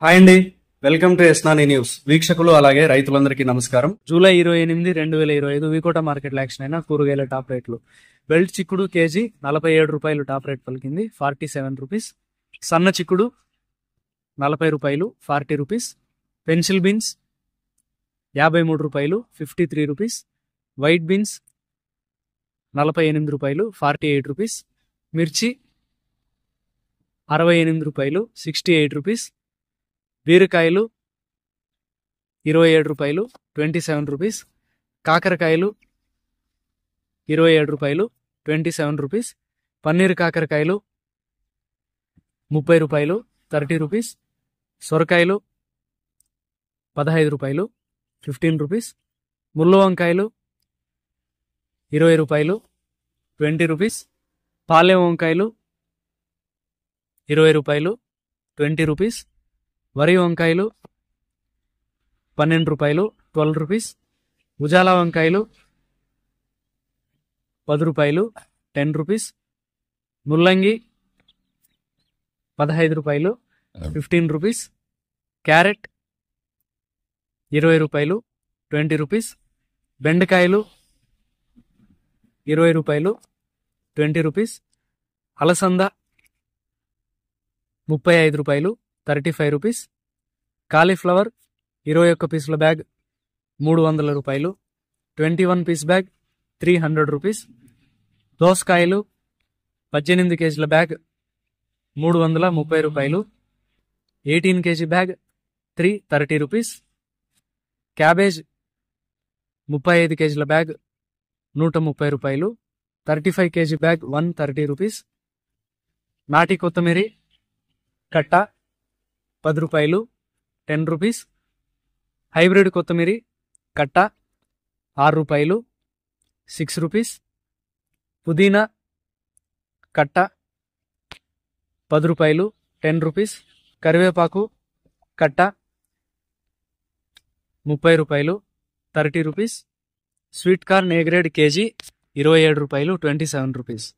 Hi అండి, welcome to ఎస్నాని news. వీక్షకులు అలాగే రైతులందరికీ నమస్కారం. జూలై 28, 2025 వికోట మార్కెట్ యాక్షన్ అయిన కూరగాయల టాప్ రేట్లు. బెల్ట్ చిక్కుడు కేజీ 47 రూపాయలు టాప్ రేట్ పలికింది, 47 రూపీస్. సన్న చిక్కుడు 40 రూపాయలు, 40 రూపీస్. పెన్సిల్ బీన్స్ 53 రూపాయలు, 53 రూపీస్. వైట్ బీన్స్ 48 రూపాయలు, 48 రూపీస్. మిర్చి 68 రూపాయలు, 68 రూపీస్. బీరకాయలు 27 రూపాయలు, 27 రూపీస్. కాకరకాయలు 27 రూపాయలు, 27 రూపీస్. పన్నీర్ కాకరకాయలు 30 రూపాయలు, 30 రూపీస్. సొరకాయలు 15 రూపాయలు, 15 రూపీస్. ముళ్ళ వంకాయలు 20 రూపాయలు, 20 రూపీస్. పాలెం వంకాయలు 20 రూపాయలు, 20 రూపీస్. వరి వంకాయలు 12 రూపాయలు, 12 రూపీస్. ఉజాల వంకాయలు 10 రూపాయలు, 10 రూపీస్. ముల్లంగి 15 రూపాయలు, 15 రూపీస్. క్యారెట్ 20 రూపాయలు, 20 రూపీస్. బెండకాయలు 20 రూపాయలు, 20 రూపీస్. అలసంద 35 రూపాయలు, 35 రూపీస్. కాలీఫ్లవర్ 21 పీసుల బ్యాగ్ 300 రూపాయలు, 21 పీస్ బ్యాగ్ 300 రూపీస్. దోసకాయలు 18 కేజీల బ్యాగ్ 330 రూపాయలు, 18 కేజీ బ్యాగ్ 330 రూపీస్. క్యాబేజ్ 35 కేజీల బ్యాగ్ 130 రూపాయలు, 35 కేజీ బ్యాగ్ 130 రూపీస్. నాటి కొత్తిమీర కట్ట 10 రూపాయలు, 10 రూపీస్. హైబ్రిడ్ కొత్తిమీర కట్ట 6 రూపాయలు, 6 రూపీస్. పుదీనా కట్ట 10 రూపాయలు, 10 రూపీస్. కరివేపాకు కట్ట 30 రూపాయలు, 30 rupees. Sweet corn A grade KG 27 రూపాయలు, 27 రూపీస్.